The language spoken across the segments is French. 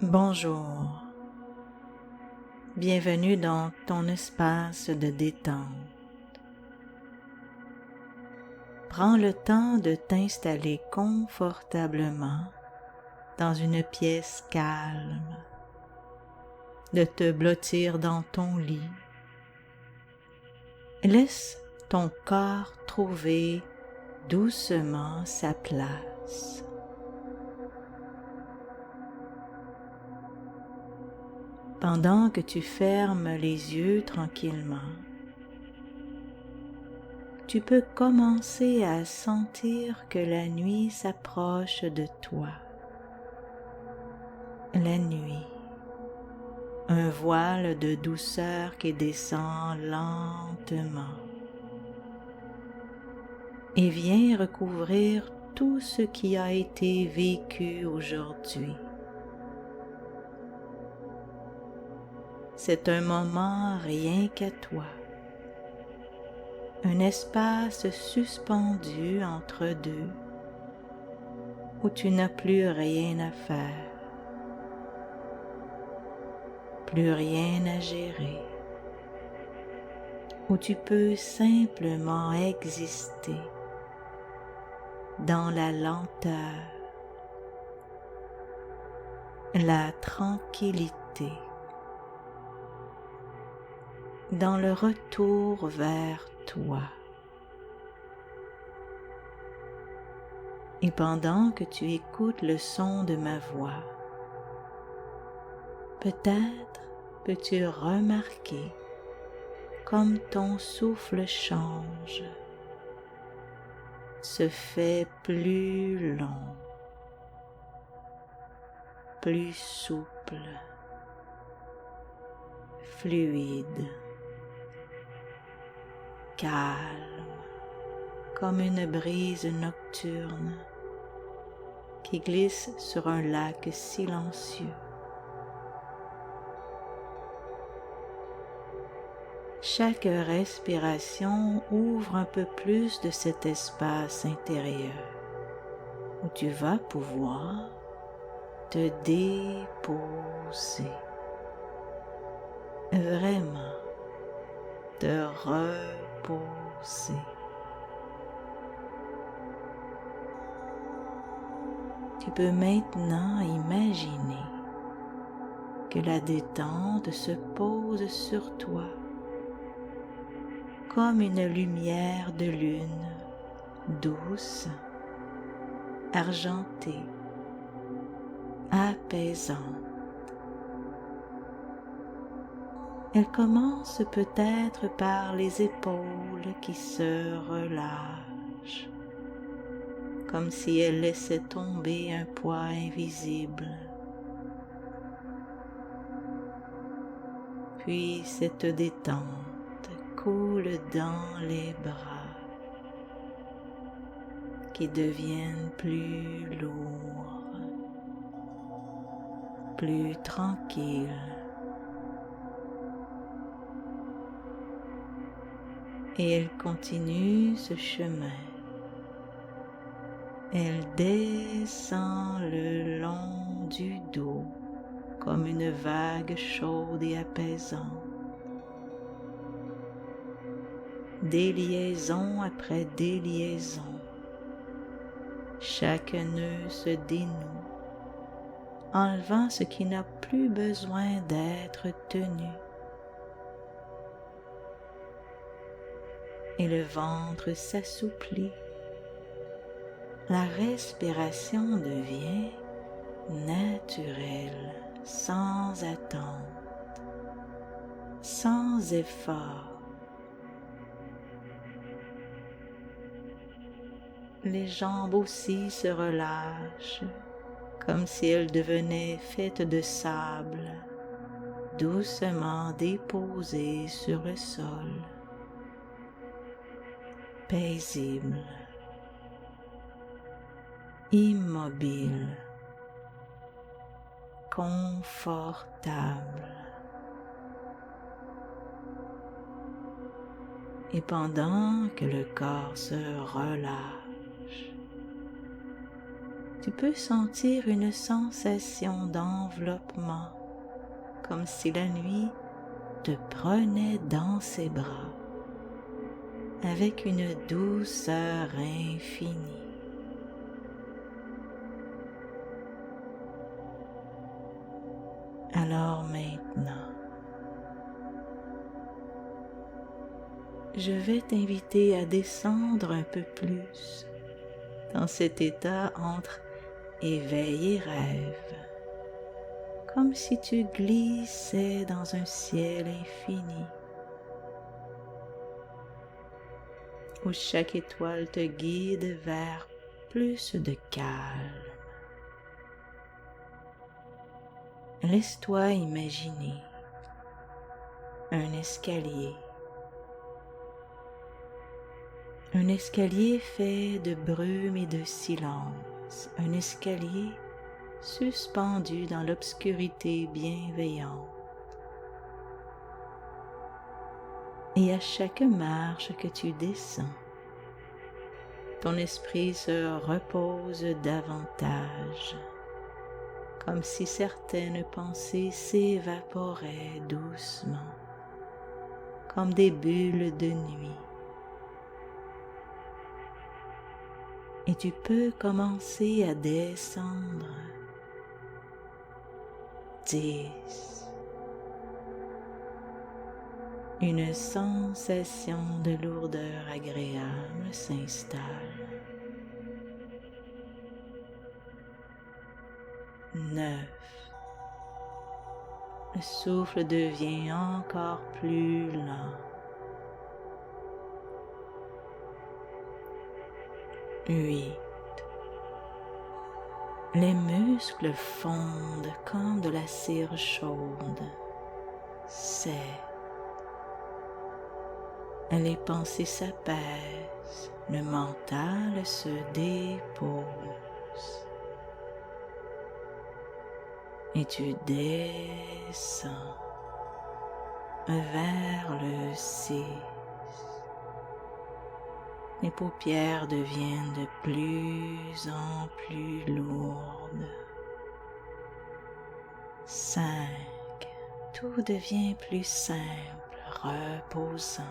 Bonjour, bienvenue dans ton espace de détente. Prends le temps de t'installer confortablement dans une pièce calme, de te blottir dans ton lit. Laisse ton corps trouver doucement sa place. Pendant que tu fermes les yeux tranquillement, tu peux commencer à sentir que la nuit s'approche de toi. La nuit, un voile de douceur qui descend lentement et vient recouvrir tout ce qui a été vécu aujourd'hui. C'est un moment rien qu'à toi, un espace suspendu entre deux où tu n'as plus rien à faire, plus rien à gérer, où tu peux simplement exister dans la lenteur, la tranquillité, dans le retour vers toi. Et pendant que tu écoutes le son de ma voix, peut-être peux-tu remarquer comme ton souffle change, se fait plus long, plus souple, fluide, calme, comme une brise nocturne qui glisse sur un lac silencieux. Chaque respiration ouvre un peu plus de cet espace intérieur où tu vas pouvoir te déposer, vraiment te reposer. Tu peux maintenant imaginer que la détente se pose sur toi comme une lumière de lune douce, argentée, apaisante. Elle commence peut-être par les épaules qui se relâchent, comme si elle laissait tomber un poids invisible. Puis cette détente coule dans les bras qui deviennent plus lourds, plus tranquilles. Et elle continue ce chemin. Elle descend le long du dos comme une vague chaude et apaisante. Déliaison après déliaison, chaque nœud se dénoue, enlevant ce qui n'a plus besoin d'être tenu. Et le ventre s'assouplit. La respiration devient naturelle, sans attente, sans effort. Les jambes aussi se relâchent, comme si elles devenaient faites de sable, doucement déposées sur le sol, paisible, immobile, confortable. Et pendant que le corps se relâche, tu peux sentir une sensation d'enveloppement, comme si la nuit te prenait dans ses bras, avec une douceur infinie. Alors maintenant, je vais t'inviter à descendre un peu plus dans cet état entre éveil et rêve, comme si tu glissais dans un ciel infini, où chaque étoile te guide vers plus de calme. Laisse-toi imaginer un escalier fait de brume et de silence, un escalier suspendu dans l'obscurité bienveillante. Et à chaque marche que tu descends, ton esprit se repose davantage, comme si certaines pensées s'évaporaient doucement, comme des bulles de nuit. Et tu peux commencer à descendre. 10. Une sensation de lourdeur agréable s'installe. 9. Le souffle devient encore plus lent. 8. Les muscles fondent comme de la cire chaude. 7. Les pensées s'apaisent, le mental se dépose. Et tu descends vers le 6. Les paupières deviennent de plus en plus lourdes. 5. Tout devient plus simple, reposant.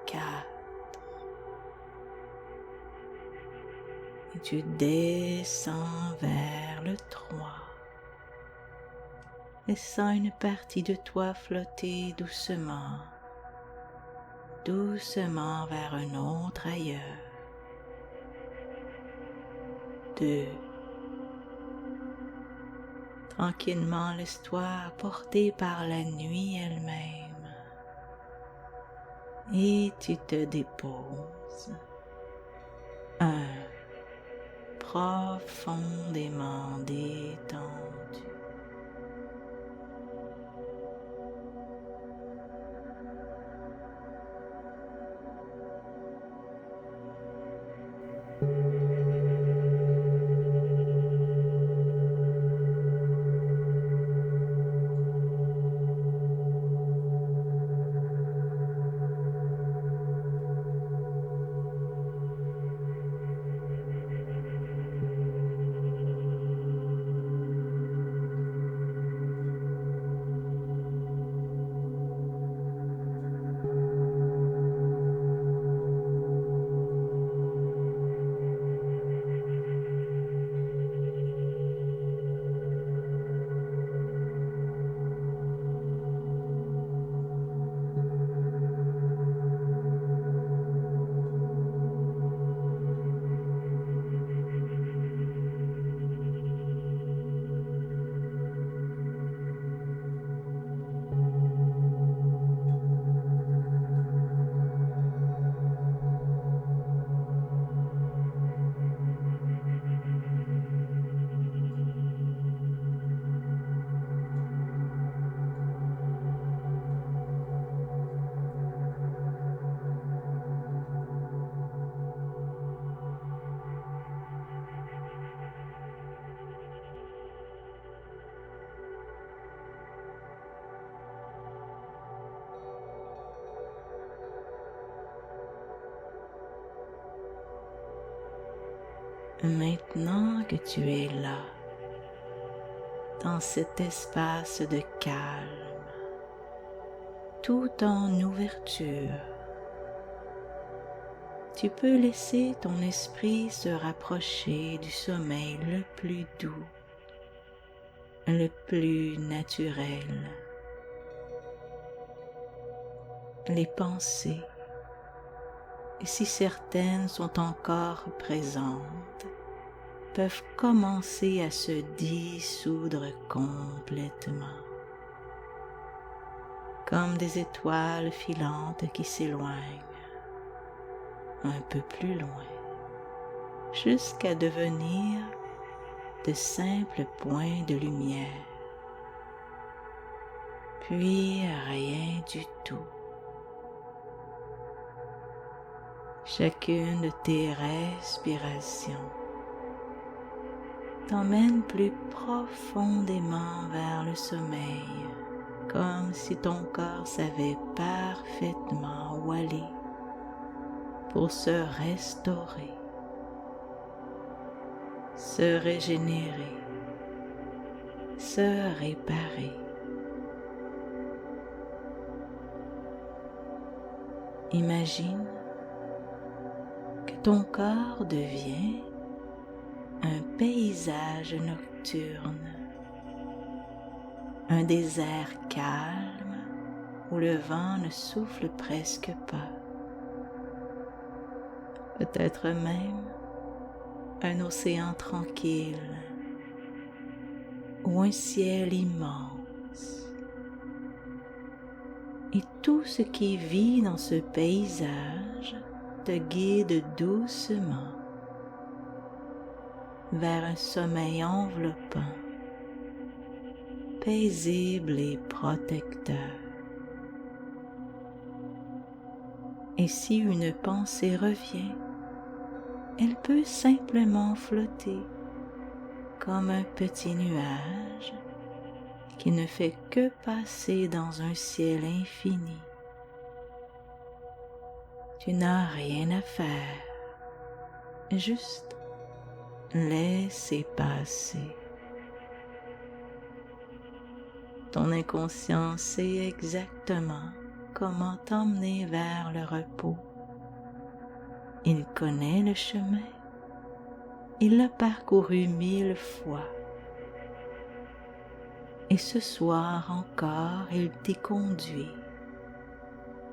4. Et tu descends vers le 3. Laissant une partie de toi flotter doucement vers un autre ailleurs. 2. Tranquillement, laisse-toi porter par la nuit elle-même et tu te déposes. 1. Profondément détendu. Maintenant que tu es là, dans cet espace de calme, tout en ouverture, tu peux laisser ton esprit se rapprocher du sommeil le plus doux, le plus naturel. Les pensées, si certaines sont encore présentes, peuvent commencer à se dissoudre complètement, comme des étoiles filantes qui s'éloignent un peu plus loin, jusqu'à devenir de simples points de lumière, puis rien du tout. Chacune de tes respirations t'emmène plus profondément vers le sommeil, comme si ton corps savait parfaitement où aller pour se restaurer, se régénérer, se réparer. Imagine que ton corps devient un paysage nocturne, un désert calme où le vent ne souffle presque pas, peut-être même un océan tranquille ou un ciel immense. Et tout ce qui vit dans ce paysage te guide doucement vers un sommeil enveloppant, paisible et protecteur. Et si une pensée revient, elle peut simplement flotter comme un petit nuage qui ne fait que passer dans un ciel infini. Tu n'as rien à faire, juste laisser passer. Ton inconscient sait exactement comment t'emmener vers le repos. Il connaît le chemin. Il l'a parcouru 1000 fois. Et ce soir encore, il t'y conduit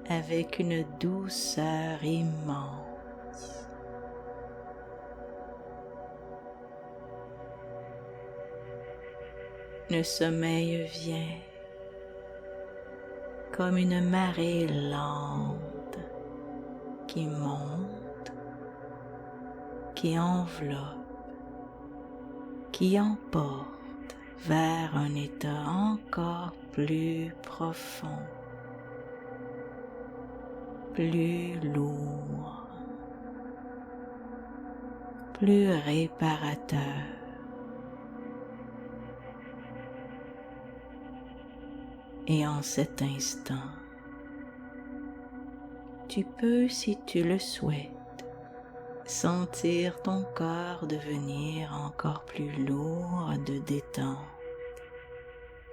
avec une douceur immense. Le sommeil vient comme une marée lente qui monte, qui enveloppe, qui emporte vers un état encore plus profond, plus lourd, plus réparateur. Et en cet instant, tu peux, si tu le souhaites, sentir ton corps devenir encore plus lourd de détente,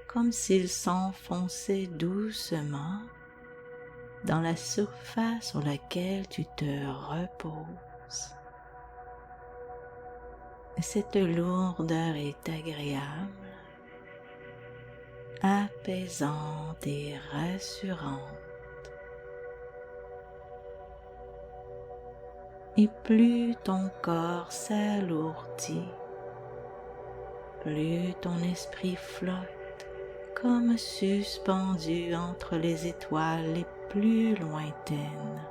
comme s'il s'enfonçait doucement dans la surface sur laquelle tu te reposes. Cette lourdeur est agréable, apaisante et rassurante. Et plus ton corps s'alourdit, plus ton esprit flotte comme suspendu entre les étoiles les plus lointaines.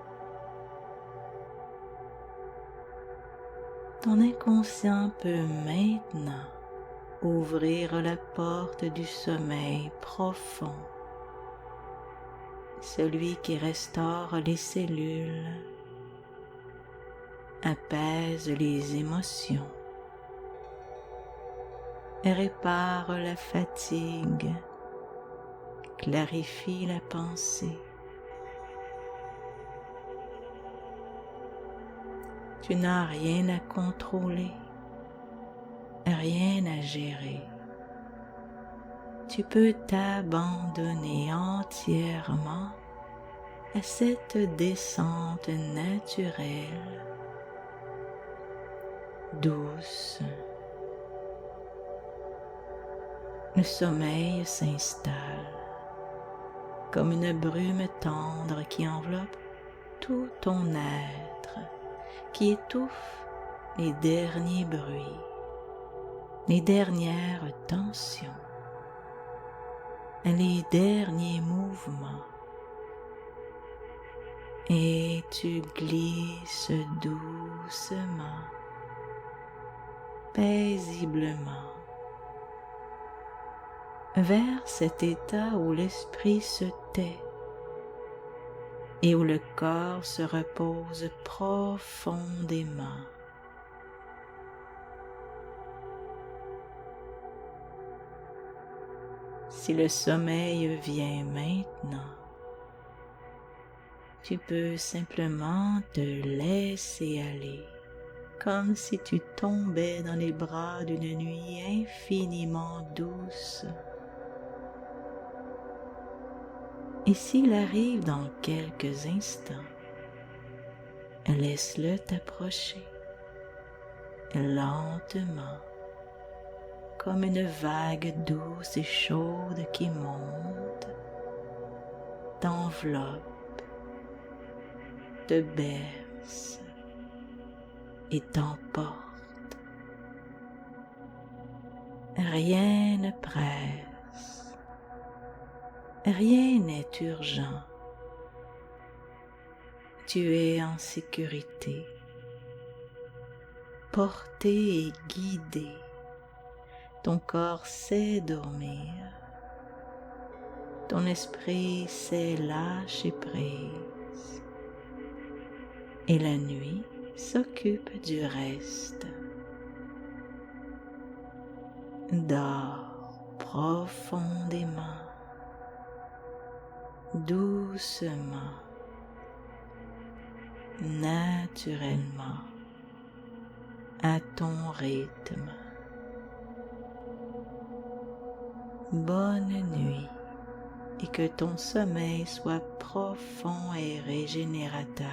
Ton inconscient peut maintenant ouvrir la porte du sommeil profond, celui qui restaure les cellules, apaise les émotions, répare la fatigue, clarifie la pensée. Tu n'as rien à contrôler, rien à gérer. Tu peux t'abandonner entièrement à cette descente naturelle, douce. Le sommeil s'installe comme une brume tendre qui enveloppe tout ton être, qui étouffe les derniers bruits, les dernières tensions, les derniers mouvements. Et tu glisses doucement, paisiblement, vers cet état où l'esprit se tait et où le corps se repose profondément. Si le sommeil vient maintenant, tu peux simplement te laisser aller, comme si tu tombais dans les bras d'une nuit infiniment douce. Et s'il arrive dans quelques instants, laisse-le t'approcher lentement, comme une vague douce et chaude qui monte, t'enveloppe, te berce et t'emporte. Rien ne presse, rien n'est urgent. Tu es en sécurité, porté et guidé. Ton corps sait dormir, ton esprit sait lâcher prise, et la nuit s'occupe du reste. Dors profondément, doucement, naturellement, à ton rythme. Bonne nuit et que ton sommeil soit profond et régénérateur.